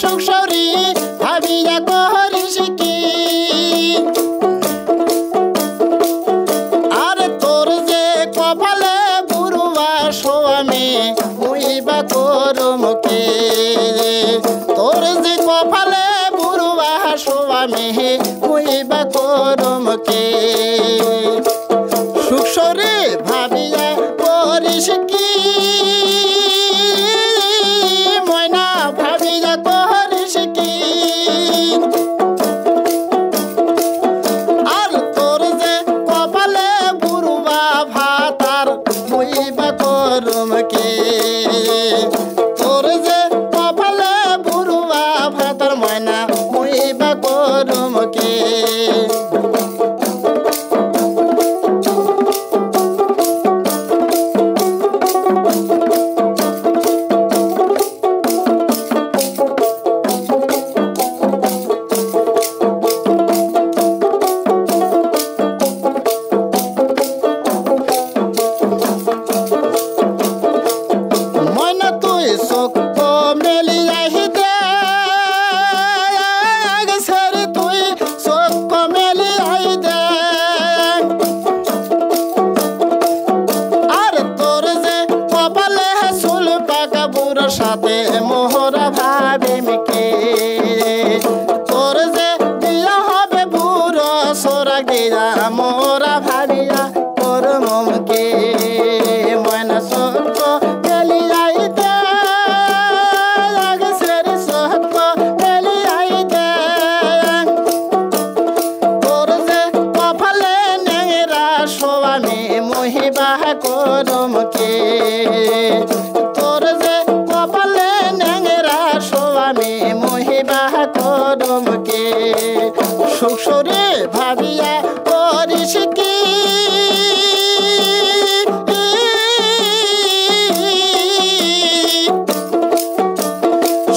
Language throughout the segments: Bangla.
সুখ সৌরি ভাবিয়া করিস কি আর তোর যে কপালে বুড়ুয়া স্বামী মুইবা করমকে তোর যে কপালে বুড়ুয়া স্বামী মুইবা করমকে সুখ সৌরি ভাবিয়া করিস কি ময়না ভাবিয়া করিস কি আর তোর যে কপালে বুড়ুয়া ভাতার মুইবা করমকে তোর যে কপালে বুড়ুয়া ভাতার ময়না মুইবা করমকে সাথে মোহরা ভাবিমকে তোর যে বিয়া হবে বুড়ো সোরা গিয়া মোরা ভাবিয়া করমকে ময়না সত্য গেলিয়াইতে আগের সত্য গেলিয়াইতে তোর যে কপালে নেংরা স্বামী মহিবা করমকে তোর যে কপালে নেংরা স্বামী মহিবা করমকে সুখ সৌরি ভাবিয়া করিস কি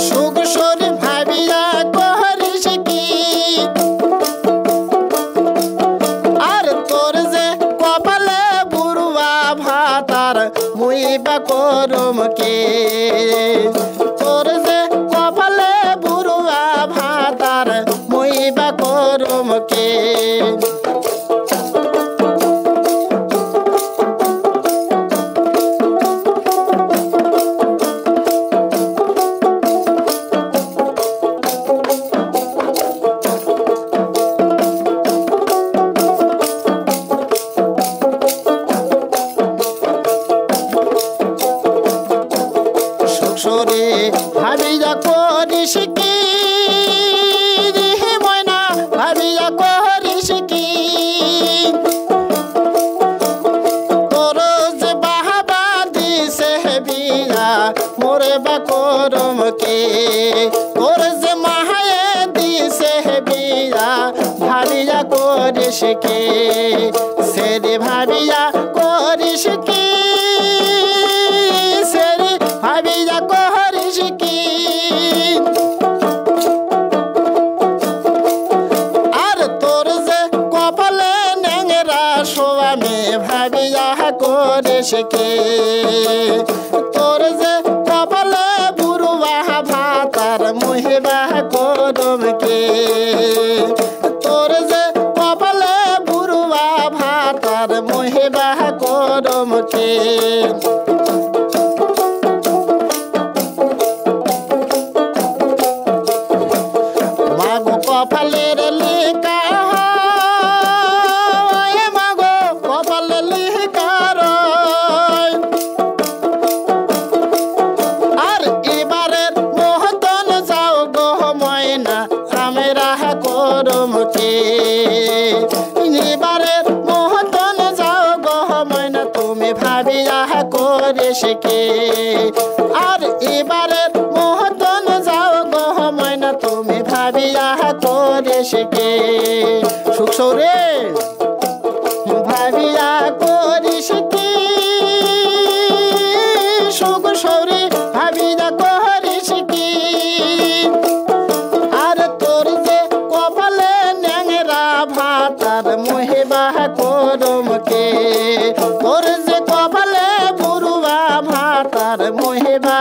সুখ সৌরি ভাবিয়া করিস কি আর তোর যে কপালে বুড়ুয়া ভাতার মুইবা করমকে তোর যে কপালে বুড়ুয়া ভাতার মুইবা করমকে সরে ভাবিয়া করিস কি ময়না ভাবিয়া করিস কি তোর যে বাহাবা দিছে বিয়া মোরে বা করমকে তোর যে মাহায়ে দিছে বিয়া ভাবিয়া করিস কি সেরে ভাবিয়া করিস কি সেরে ভাবিয়া করিস কি আর তোর যে কপালে নেংরা স্বামী ভাবিয়া করিস কি তোর যে কপালে বুড়ুয়া ভাতার মহিবা করমকে তোর যে কপালে বুড়ুয়া ভাতার মহিবা করমকে কপালের লিখা মাগো কপালের লিখা আর এবারের মহতন যাও গো ময়না আমরা করমকে এবারের মহতন যাও গো ময়না তুমি ভাবিয়া করিস কি আর এবারের মহতন যাও গো ময়না তুমি ভাবিয়া করিস কি সুখ সৌরে ভাবিয়া করিস কি সুখ সৌরে ভাবিয়া করিস কি আর তোর যে কপালে নেংরা ভাতার মহিবা করমকে তোর যে কপালে বুড়ুয়া ভাতার মহিবা